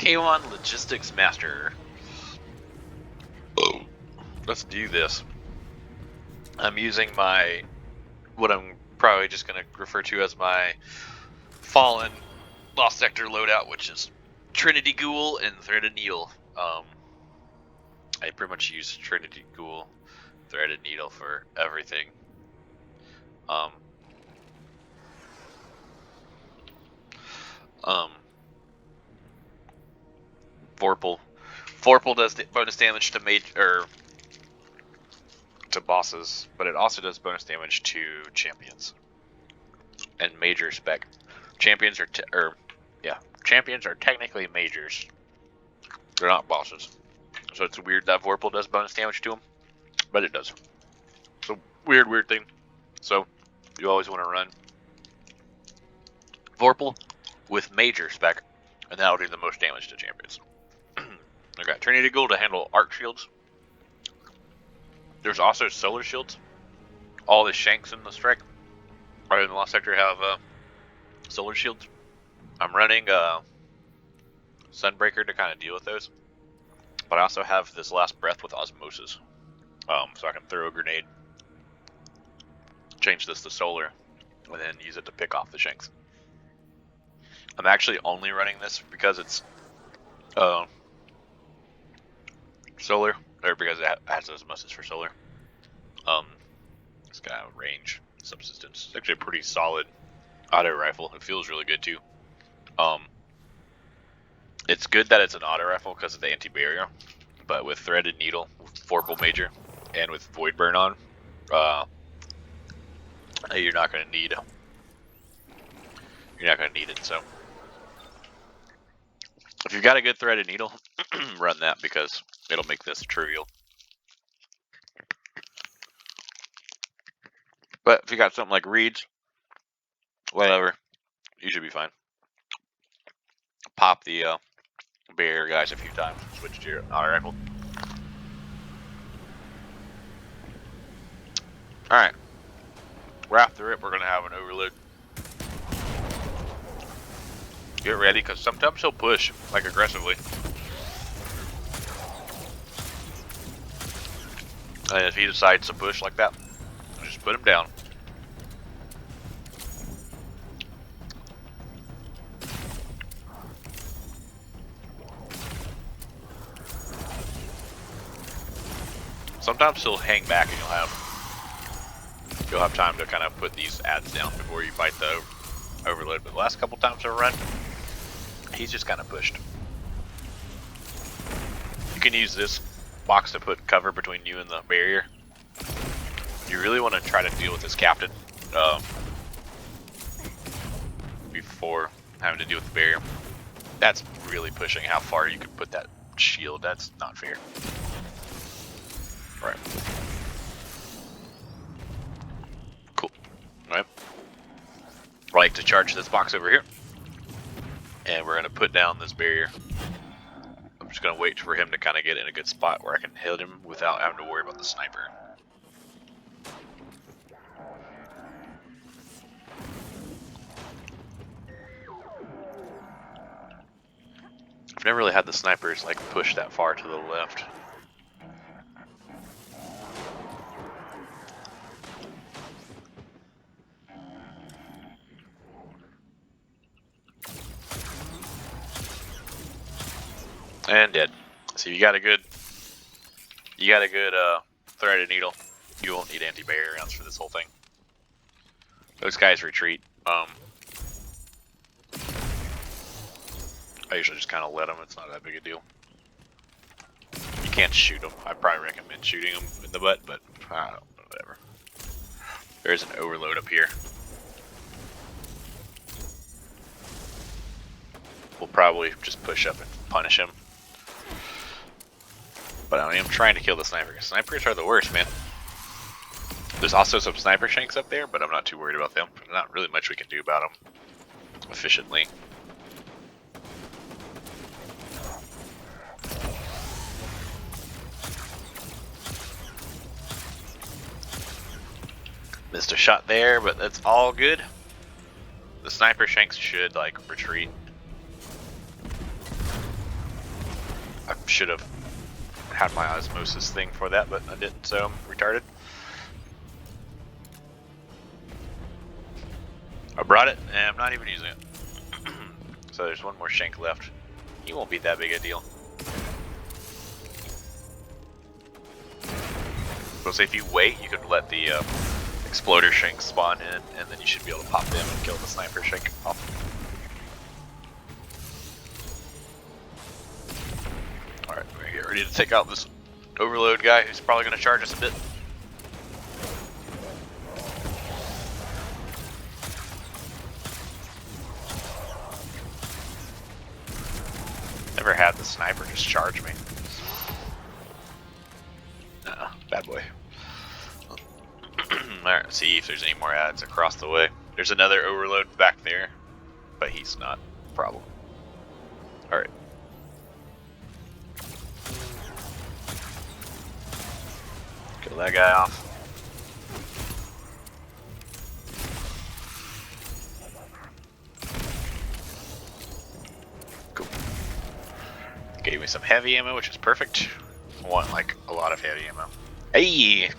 K1 Logistics Master. Oh, let's do this. I'm using what I'm probably just going to refer to as my Fallen Lost Sector loadout, which is Trinity Ghoul and Threaded Needle. I pretty much use Trinity Ghoul, Threaded Needle for everything. Vorpal does bonus damage to to bosses, but it also does bonus damage to champions and major spec. Champions are champions are technically majors. They're not bosses, so it's weird that Vorpal does bonus damage to them, but it does. So weird thing. So you always want to run Vorpal with major spec, and that'll do the most damage to champions. I got Trinity Ghoul to handle arc shields. There's also solar shields. All the Shanks in the strike, or in the Lost Sector, have solar shields. I'm running Sunbreaker to kind of deal with those, but I also have this Last Breath with Osmosis, so I can throw a grenade, change this to solar, and then use it to pick off the Shanks. I'm actually only running this because it's solar, or because it has osmosis for solar. It's got range, subsistence. It's actually a pretty solid auto rifle. It feels really good too. It's good that it's an auto rifle because of the anti-barrier, but with Threaded Needle, Vorpal Major, and with Void Burn on, you're not going to need it. So if you've got a good Threaded Needle, run that because it'll make this trivial. But if you got something like Reeds, whatever, you should be fine. Pop the barrier guys a few times, switch to your auto rifle. Alright, we're after it, we're going to have an overload. Get ready, because sometimes he'll push, like aggressively. And if he decides to push like that, just put him down. Sometimes he'll hang back and you'll have time to kind of put these ads down before you fight the overload. But the last couple times I've run, he's just kind of pushed. You can use this box to put cover between you and the barrier. You really want to try to deal with this captain before having to deal with the barrier. That's really pushing how far you can put that shield. That's not fair. Right. Cool. Alright. I like to charge this box over here. And we're going to put down this barrier. I'm just going to wait for him to kind of get in a good spot where I can hit him without having to worry about the sniper. I've never really had the snipers like push that far to the left. And dead. So you got a good Threaded Needle. You won't need anti-barrier rounds for this whole thing. Those guys retreat. I usually just kind of let them. It's not that big a deal. You can't shoot them. I probably recommend shooting them in the butt, but I don't know, whatever. There's an overload up here. We'll probably just push up and punish him. But I am trying to kill the sniper. Snipers are the worst, man. There's also some sniper shanks up there, but I'm not too worried about them. There's not really much we can do about them efficiently. Missed a shot there, but that's all good. The sniper shanks should like retreat. I should have had my osmosis thing for that, but I didn't, so I'm retarded. I brought it, and I'm not even using it. So there's one more shank left. He won't be that big a deal. So if you wait, you can let the exploder shank spawn in, and then you should be able to pop them and kill the sniper shank off. Alright, we're here ready to take out this overload guy who's probably going to charge us a bit. Never had the sniper just charge me. Bad boy. Alright, see if there's any more ads across the way. There's another overload back there, but he's not a problem. Alright. Kill that guy off. Cool. Gave me some heavy ammo, which is perfect. I want like a lot of heavy ammo. Hey!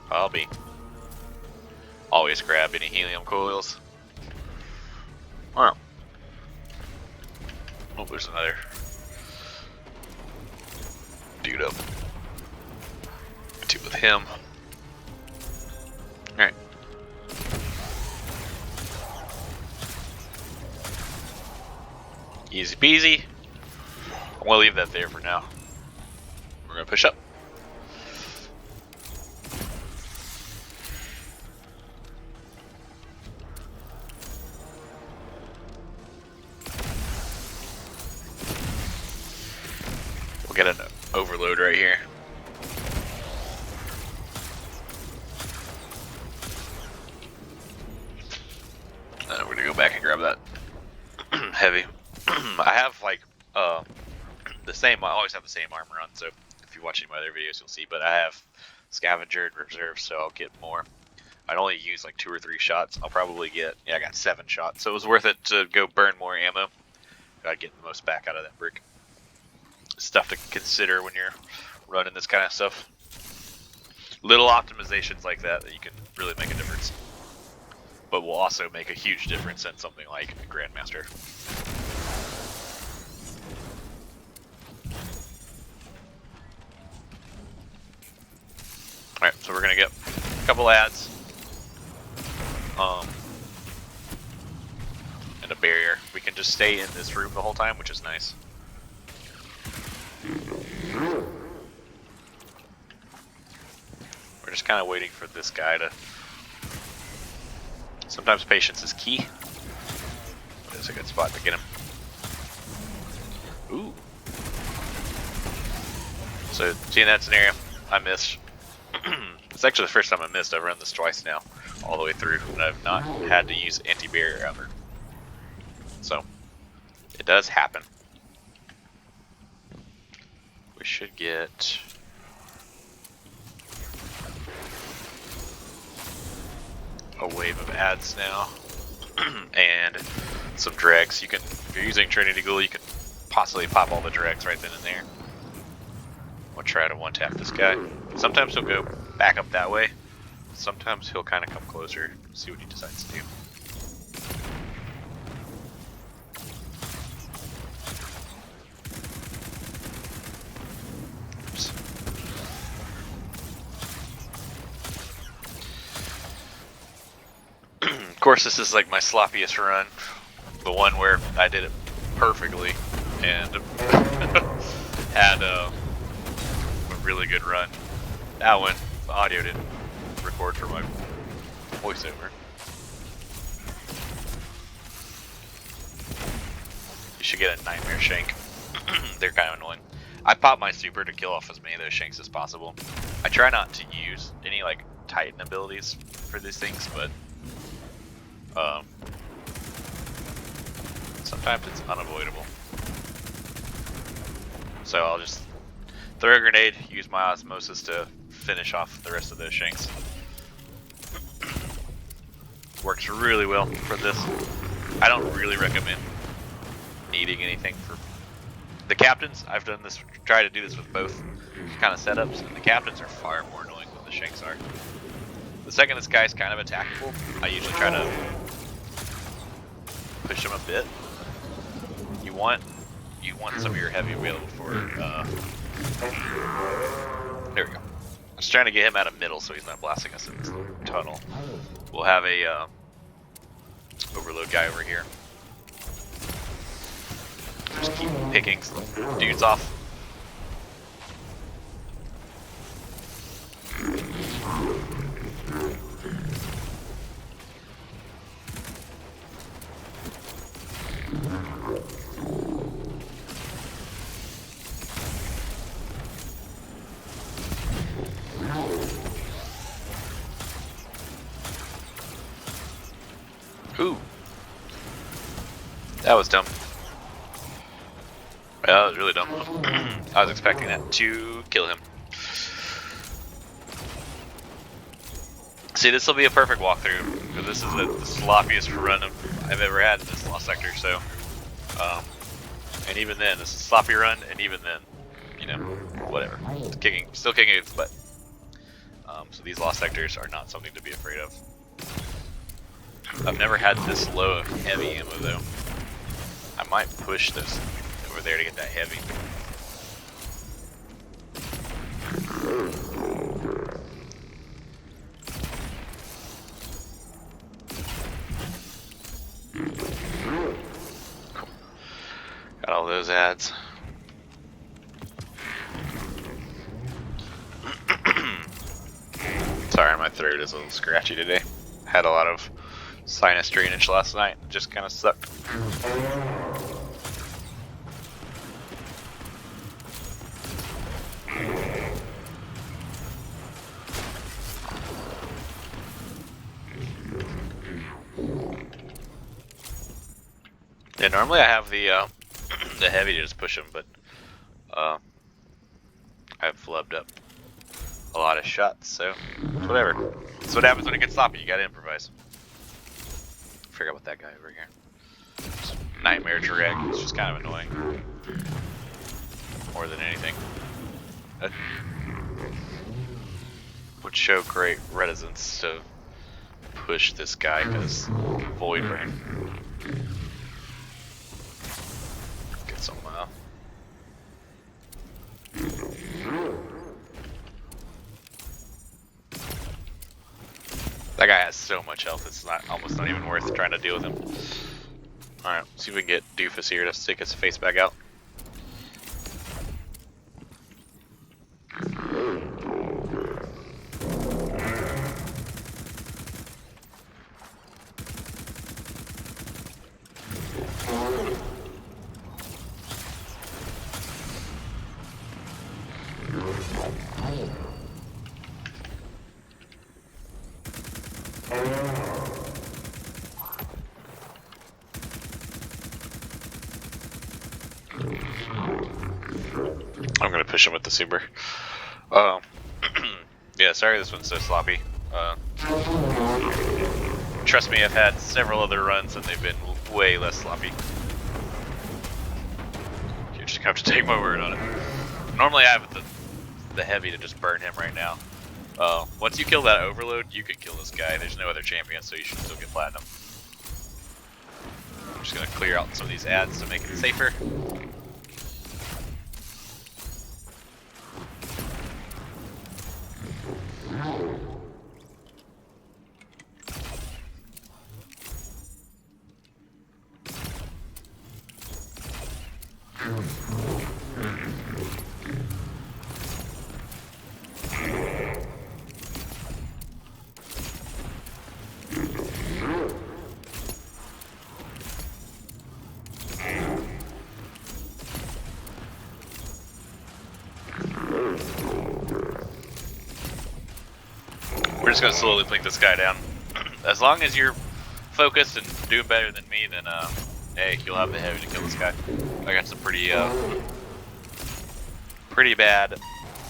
I'll be. Always grab any helium coils. Wow. Oh, there's another dude up. Two with him. Alright. Easy peasy. I'm gonna leave that there for now. We're gonna push up. We'll get an overload right here. We're gonna go back and grab that heavy. I have like the same. I always have the same armor on, so if you watch any of my other videos, you'll see. But I have scavenger and reserve, so I'll get more. I'd only use like 2 or 3 shots. I'll probably get, yeah, I got 7 shots, so it was worth it to go burn more ammo. I'd get the most back out of that brick. Stuff to consider when you're running this kind of stuff. Little optimizations like that you can really make a difference, but will also make a huge difference in something like Grandmaster. Alright, so we're gonna get a couple ads. And a barrier. We can just stay in this room the whole time, which is nice. We're just kind of waiting for this guy to... Sometimes patience is key. But it's a good spot to get him. Ooh. So, see in that scenario, I missed. It's actually the first time I missed. I've run this twice now, all the way through, and I've not had to use anti-barrier ever. So, it does happen. We should get... a wave of ads now. And some dregs. You can, if you're using Trinity Ghoul, you can possibly pop all the dregs right then and there. We'll try to one-tap this guy. Sometimes he'll go back up that way. Sometimes he'll kind of come closer, see what he decides to do. Oops. Of course, this is like my sloppiest run. The one where I did it perfectly and had a really good run. That one, the audio didn't record for my voiceover. You should get a Nightmare Shank. They're kind of annoying. I pop my super to kill off as many of those shanks as possible. I try not to use any like Titan abilities for these things, but sometimes it's unavoidable. So I'll just throw a grenade, use my osmosis to finish off the rest of those shanks. Works really well for this. I don't really recommend needing anything for the captains, I've done this, tried to do this with both kind of setups, and the captains are far more annoying than the Shanks are. The second this guy's kind of attackable, I usually try to push him a bit. You want some of your heavy available for, there we go. I'm just trying to get him out of middle so he's not blasting us in this tunnel. We'll have a overload guy over here. Just keep picking dudes off. Ooh. That was dumb. Yeah, that was really dumb. I was expecting that to kill him. See, this will be a perfect walkthrough, because this is the sloppiest run I've ever had in this Lost Sector, so... and even then, this is a sloppy run, and even then, you know, whatever. Still kicking its butt. So these Lost Sectors are not something to be afraid of. I've never had this low of heavy ammo, though. I might push this over there to get that heavy. Got all those ads. Sorry, my throat is a little scratchy today. Had a lot of sinus drainage last night. It just kind of sucked. Yeah, normally I have the the heavy to just push him, but I've flubbed up a lot of shots, so it's whatever. That's what happens when it gets sloppy. You gotta improvise. Figure out what that guy over here. Just Nightmare Dreg. It's just kind of annoying, more than anything. That would show great reticence to push this guy because Void Burn. Get some that guy has so much health, it's almost not even worth trying to deal with him. Alright, see if we can get Doofus here to stick his face back out. I'm gonna push him with the Super. Yeah, sorry this one's so sloppy. Trust me, I've had several other runs and they've been way less sloppy. You just have to take my word on it. Normally I have the heavy to just burn him right now. Once you kill that overload, you can kill this guy. There's no other champion, so you should still get platinum. I'm just gonna clear out some of these ads to make it safer. We're just gonna slowly blink this guy down. As long as you're focused and doing better than me, then hey, you'll have the heavy to kill this guy. I got some pretty bad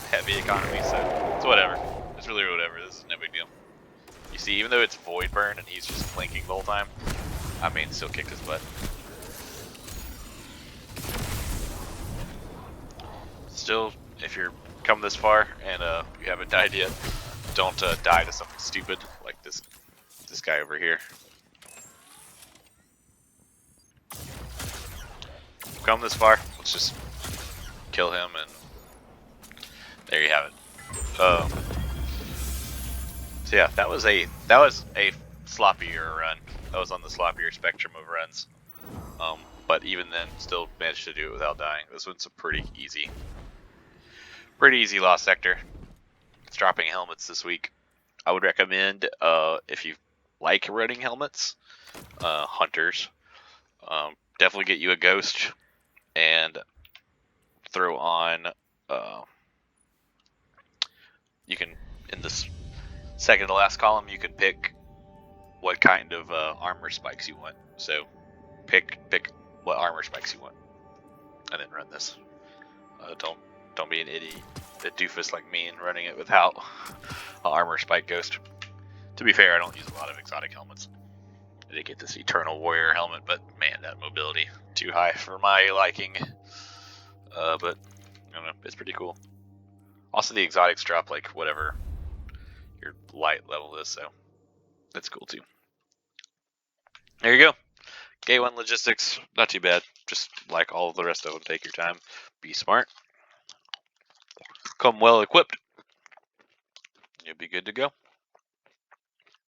heavy economy, so it's whatever. It's really whatever. This is no big deal. You see, even though it's Void Burn and he's just blinking the whole time, I mean, still kicked his butt. still, if you're come this far and you haven't died yet, don't die to something stupid like this guy over here. Come this far, let's just kill him, and there you have it. So yeah, that was a sloppier run. That was on the sloppier spectrum of runs. But even then, still managed to do it without dying. This one's a pretty easy lost sector. It's dropping helmets this week. I would recommend, if you like running helmets, hunters, definitely get you a ghost and throw on. You can, in this second to last column, you can pick what kind of armor spikes you want. So pick what armor spikes you want, and then run this. Don't be an idiot, a doofus like me, and running it without an armor spike ghost. To be fair, I don't use a lot of exotic helmets. I did get this Eternal Warrior helmet, but man, that mobility too high for my liking. But I don't know, it's pretty cool. Also, the exotics drop like whatever your light level is, so that's cool too. There you go. K1 logistics, not too bad. Just like all of the rest of them, take your time, be smart, come well equipped. You'll be good to go.